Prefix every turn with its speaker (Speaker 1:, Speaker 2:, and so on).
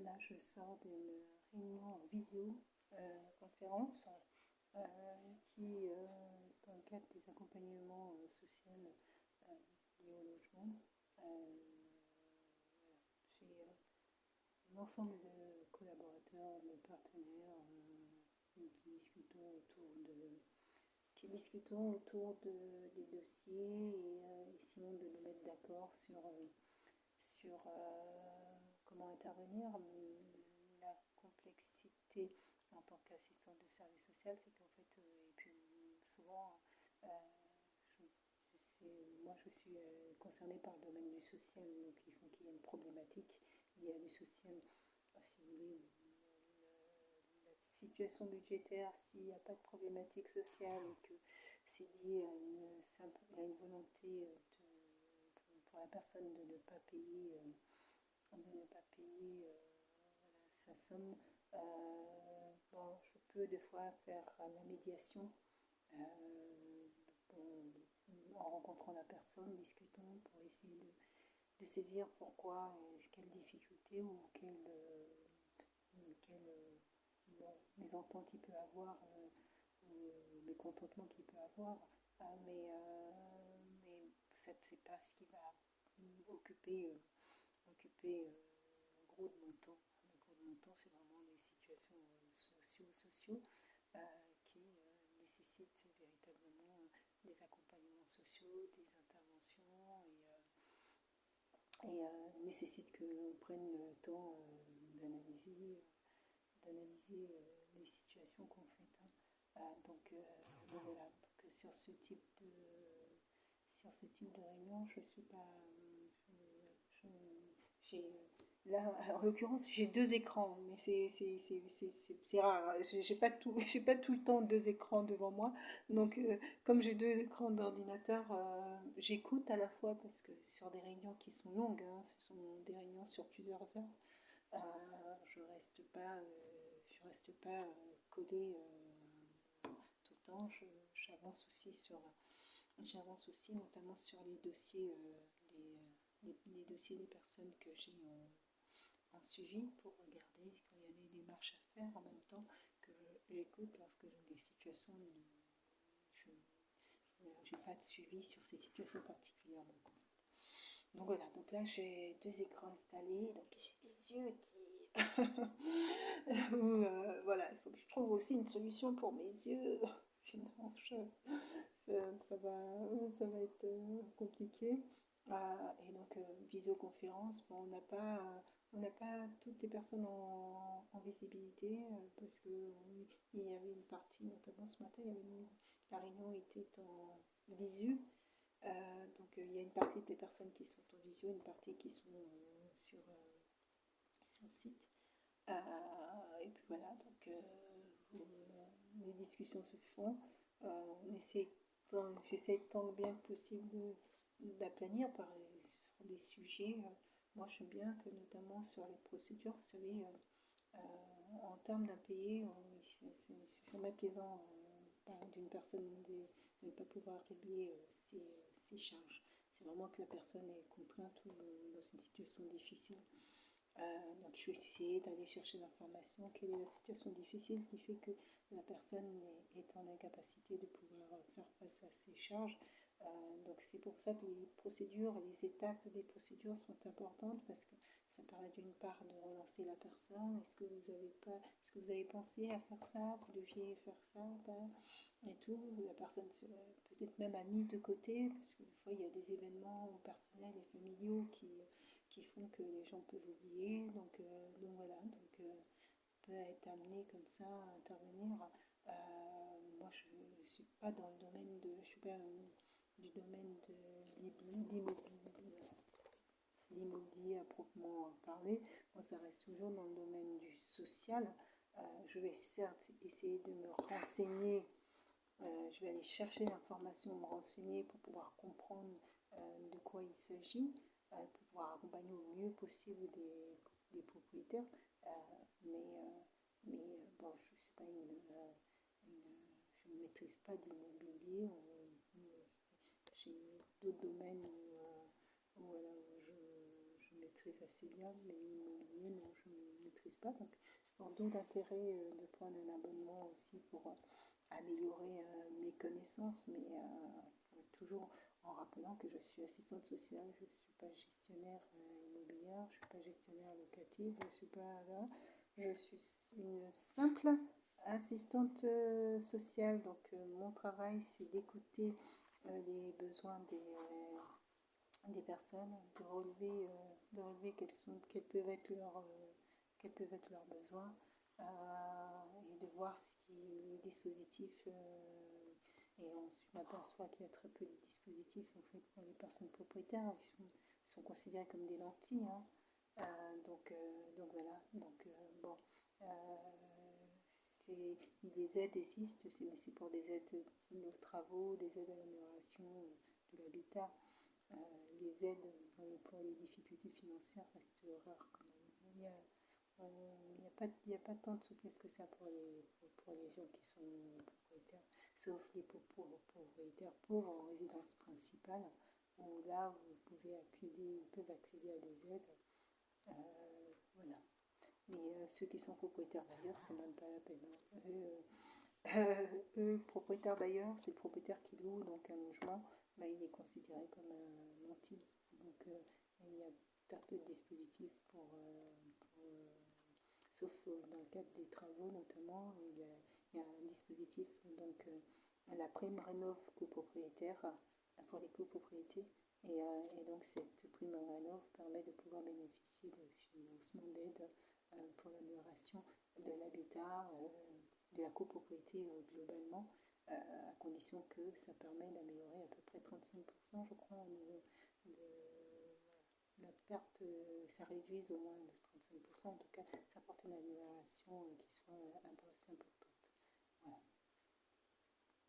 Speaker 1: Là, je sors d'une réunion en visio-conférence qui, dans le cadre des accompagnements sociaux liés au logement, voilà, j'ai un ensemble de collaborateurs, de partenaires qui discutons autour des dossiers et essayons de nous mettre d'accord sur comment intervenir. La complexité en tant qu'assistante de service social, c'est qu'en fait, et puis souvent, euh, moi je suis concernée par le domaine du social, donc il faut qu'il y ait une problématique liée à du social. Si vous voulez, la situation budgétaire, s'il n'y a pas de problématique sociale et que c'est lié à une volonté pour la personne de ne pas payer voilà, sa somme. Bon, je peux des fois faire la médiation en rencontrant la personne, discutons pour essayer de saisir pourquoi, quelle difficulté ou quelle mésentente il peut avoir, ou mécontentement qu'il peut avoir. Mais c'est pas ce qui va occuper le gros de mon temps. Le gros de mon temps, c'est vraiment les situations sociaux qui nécessitent véritablement des accompagnements sociaux, des interventions et nécessitent que l'on prenne le temps d'analyser les situations qu'on fait. Donc voilà, donc, sur ce type de réunion, je suis pas. Là, en l'occurrence, j'ai deux écrans, mais c'est rare. J'ai pas j'ai pas tout le temps deux écrans devant moi. Donc, comme j'ai deux écrans d'ordinateur, j'écoute à la fois parce que sur des réunions qui sont longues, ce sont des réunions sur plusieurs heures. Euh, je reste pas collée tout le temps. J'avance aussi notamment sur les dossiers, les dossiers des personnes que j'ai en suivi pour regarder quand il y a des démarches à faire en même temps que j'écoute lorsque j'ai des situations. Je n'ai pas de suivi sur ces situations particulières. Donc voilà, donc là j'ai deux écrans installés, donc j'ai les yeux qui... voilà, il faut que je trouve aussi une solution pour mes yeux, sinon ça va être compliqué. Et donc visioconférence, bon, on n'a pas toutes les personnes en visibilité parce que il y avait une partie, notamment ce matin, la réunion était en visu. Donc il y a une partie des personnes qui sont en visio, une partie qui sont sur site. Et puis voilà, donc les discussions se font. J'essaie tant bien que possible d'aplanir sur des sujets. Moi, je sais bien que notamment sur les procédures, vous savez, en termes d'impayés, c'est jamais plaisant d'une personne de ne pas pouvoir régler ses charges. C'est vraiment que la personne est contrainte ou dans une situation difficile. Donc il faut essayer d'aller chercher l'information, quelle est la situation difficile qui fait que la personne est en incapacité de pouvoir faire face à ses charges. Donc c'est pour ça que les procédures, les étapes des procédures sont importantes parce que ça permet d'une part de relancer la personne. Est-ce que vous avez pensé à faire ça? Vous deviez faire ça, et tout. La personne peut-être même a mis de côté parce que des fois il y a des événements personnels et familiaux qui font que les gens peuvent oublier. Donc voilà, donc peut être amené comme ça à intervenir. Moi, je ne suis pas dans le domaine je suis pas du domaine de l'immobilier à proprement parler. Moi, ça reste toujours dans le domaine du social. Je vais certes essayer de me renseigner. Je vais aller chercher l'information, me renseigner pour pouvoir comprendre de quoi il s'agit, pour pouvoir accompagner au mieux possible les propriétaires. Mais bon, je suis pas je ne maîtrise pas d'immobilier. J'ai d'autres domaines où je maîtrise assez bien, mais l'immobilier, non, je ne maîtrise pas. Donc, d'où l'intérêt de prendre un abonnement aussi pour améliorer mes connaissances, mais toujours en rappelant que je suis assistante sociale, je ne suis pas gestionnaire immobilière, je ne suis pas gestionnaire locative, je suis pas là, je suis une simple assistante sociale. Donc mon travail, c'est d'écouter les besoins des personnes, de relever quels peuvent être leurs besoins, et de voir ce qui les dispositifs. Et on m'aperçoit qu'il y a très peu de dispositifs en fait, pour les personnes propriétaires. Ils sont considérés comme des lentilles. Hein. Donc voilà. Donc bon. Les aides existent, mais c'est pour des aides aux travaux, des aides à l'amélioration de l'habitat. Les aides pour les difficultés financières restent rares quand même. Il n'y a pas tant de souplesse que ça pour les gens qui sont propriétaires, sauf les propriétaires pauvres en résidence principale, où là, ils peuvent accéder à des aides. Voilà. Mais ceux qui sont propriétaires bailleurs, c'est même pas la peine. Eux, propriétaires bailleurs, c'est le propriétaire qui loue donc un logement, il est considéré comme un nanti. Donc il y a très peu de dispositifs sauf dans le cadre des travaux notamment, il y a un dispositif, donc la prime rénov copropriétaire pour les copropriétés. Et donc cette prime rénov permet de pouvoir bénéficier de financement d'aide pour l'amélioration de l'habitat, de la copropriété globalement, à condition que ça permet d'améliorer à peu près 35%, je crois, au niveau de la perte, ça réduise au moins de 35%, en tout cas, ça apporte une amélioration qui soit assez importante.